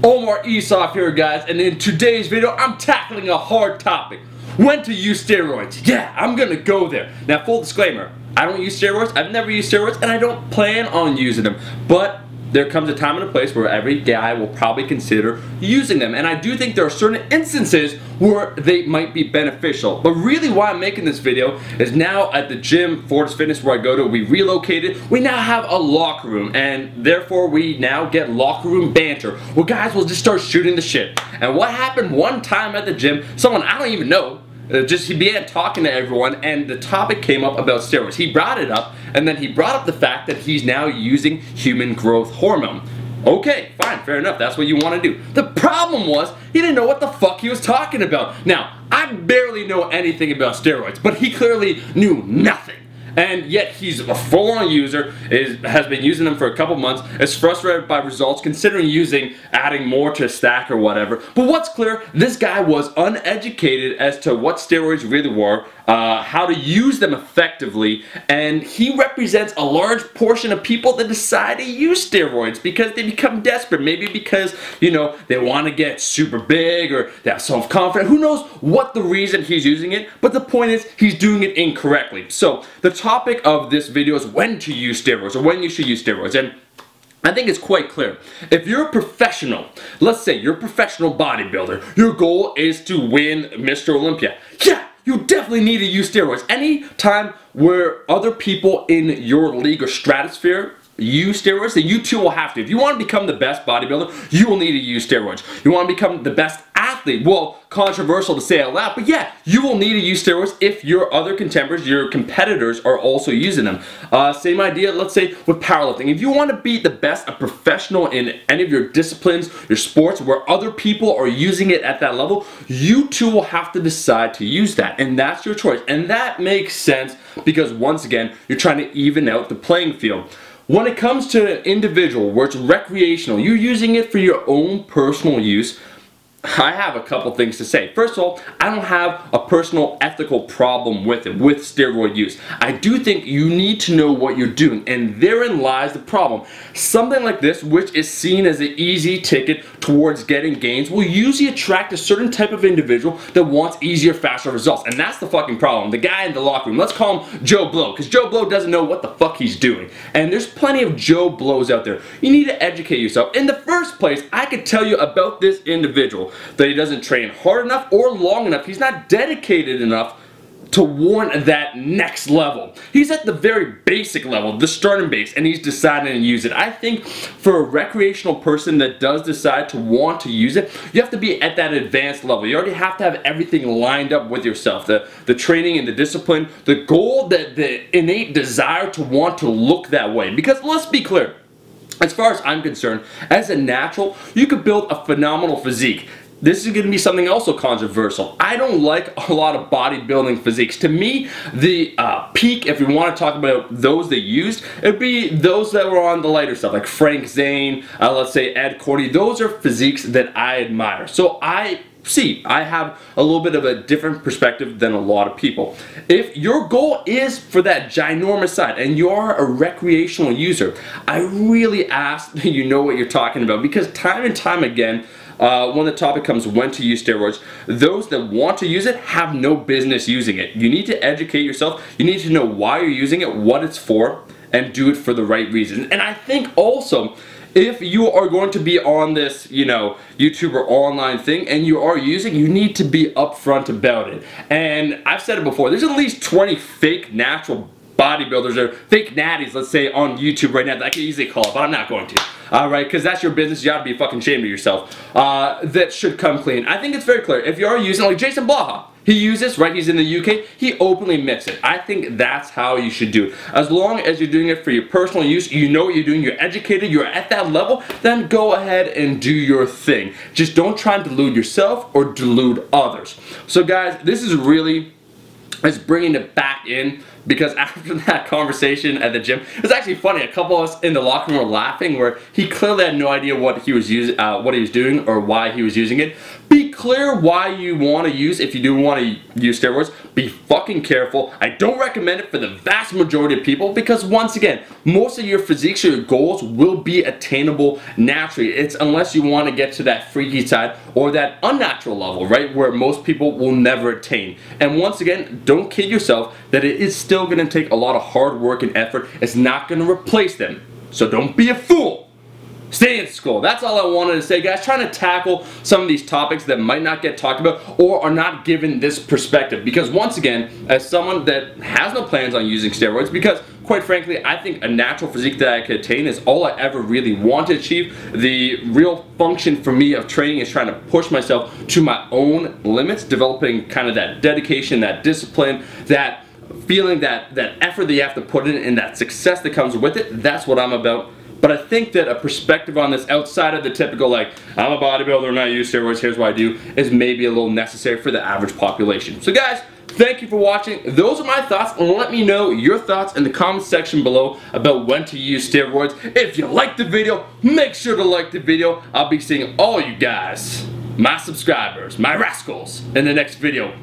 Omar Esaf here, guys, and in today's video I'm tackling a hard topic: when to use steroids. Yeah, I'm gonna go there. Now, full disclaimer, I don't use steroids, I've never used steroids, and I don't plan on using them, but there comes a time and a place where every guy will probably consider using them, and I do think there are certain instances where they might be beneficial. But really why I'm making this video is now at the gym, Fortis Fitness, where I go to, we relocated, we now have a locker room, and therefore we now get locker room banter, where guys will just start shooting the shit. And what happened one time at the gym, someone I don't even know, he began talking to everyone, and the topic came up about steroids. He brought it up, and then he brought up the fact that he's now using human growth hormone. Okay, fine, fair enough, that's what you want to do. The problem was, he didn't know what the fuck he was talking about. Now, I barely know anything about steroids, but he clearly knew nothing. And yet he's a full-on user, has been using them for a couple months, is frustrated by results, considering adding more to a stack or whatever. But what's clear, this guy was uneducated as to what steroids really were, how to use them effectively, and he represents a large portion of people that decide to use steroids because they become desperate. Maybe because, you know, they want to get super big or they have self-confidence. Who knows what the reason he's using it, but the point is he's doing it incorrectly. So the topic of this video is when to use steroids, or when you should use steroids. And I think it's quite clear. If you're a professional, let's say you're a professional bodybuilder, your goal is to win Mr. Olympia. Yeah, you definitely need to use steroids. Any time where other people in your league or stratosphere use steroids, then you too will have to. If you want to become the best bodybuilder, you will need to use steroids. You want to become the best athlete, well, controversial to say out loud, but yeah, you will need to use steroids if your other contemporaries, your competitors, are also using them. Same idea, let's say, with powerlifting. If you want to be the best, a professional in any of your disciplines, your sports, where other people are using it at that level, you too will have to decide to use that, and that's your choice. And that makes sense because, once again, you're trying to even out the playing field. When it comes to individual, where it's recreational, you're using it for your own personal use, I have a couple things to say. First of all, I don't have a personal ethical problem with it, with steroid use. I do think you need to know what you're doing, and therein lies the problem. Something like this, which is seen as an easy ticket towards getting gains, will usually attract a certain type of individual that wants easier, faster results. And that's the fucking problem. The guy in the locker room, let's call him Joe Blow, because Joe Blow doesn't know what the fuck he's doing. And there's plenty of Joe Blows out there. You need to educate yourself. In the first place, I could tell you about this individual that he doesn't train hard enough or long enough. He's not dedicated enough to warrant that next level. He's at the very basic level, the starting base, and he's deciding to use it. I think for a recreational person that does decide to want to use it, you have to be at that advanced level. You already have to have everything lined up with yourself. The training and the discipline, the goal, the innate desire to want to look that way. Because let's be clear, as far as I'm concerned, as a natural, you could build a phenomenal physique. This is going to be something also controversial. I don't like a lot of bodybuilding physiques. To me, the peak, if you want to talk about those that used, it'd be those that were on the lighter stuff, like Frank Zane, let's say Ed Cordy. Those are physiques that I admire. So I have a little bit of a different perspective than a lot of people. If your goal is for that ginormous side and you're a recreational user, I really ask that you know what you're talking about, because time and time again, when the topic comes when to use steroids, those that want to use it have no business using it. You need to educate yourself. You need to know why you're using it, what it's for, and do it for the right reasons. And I think also, if you are going to be on this, you know, YouTube or online thing, and you are using, you need to be upfront about it. And I've said it before, there's at least 20 fake natural bodybuilders or fake natties, let's say, on YouTube right now that I could easily call it, but I'm not going to. Alright, because that's your business, you ought to be fucking ashamed of yourself. That should come clean. I think it's very clear. If you are using, like Jason Blaha, he uses, right, he's in the UK, he openly admits it. I think that's how you should do it. As long as you're doing it for your personal use, you know what you're doing, you're educated, you're at that level, then go ahead and do your thing. Just don't try and delude yourself or delude others. So guys, this is really, it's bringing it back in, because after that conversation at the gym, it was actually funny. A couple of us in the locker room were laughing, where he clearly had no idea what he was doing or why he was using it. Be clear why you want to use, if you do want to use steroids. Be fucking careful. I don't recommend it for the vast majority of people because, once again, most of your physiques or your goals will be attainable naturally. It's unless you want to get to that freaky side or that unnatural level, right, where most people will never attain. And once again, don't kid yourself that it is still going to take a lot of hard work and effort. It's not going to replace them. So don't be a fool. Stay in school. That's all I wanted to say, guys. Trying to tackle some of these topics that might not get talked about or are not given this perspective. Because once again, as someone that has no plans on using steroids, because quite frankly, I think a natural physique that I could attain is all I ever really want to achieve. The real function for me of training is trying to push myself to my own limits, developing kind of that dedication, that discipline, that feeling, that effort that you have to put in, and that success that comes with it. That's what I'm about. But I think that a perspective on this outside of the typical, like, I'm a bodybuilder and I use steroids, here's what I do, is maybe a little necessary for the average population. So guys, thank you for watching. Those are my thoughts, and let me know your thoughts in the comment section below about when to use steroids. If you liked the video, make sure to like the video. I'll be seeing all you guys, my subscribers, my rascals, in the next video.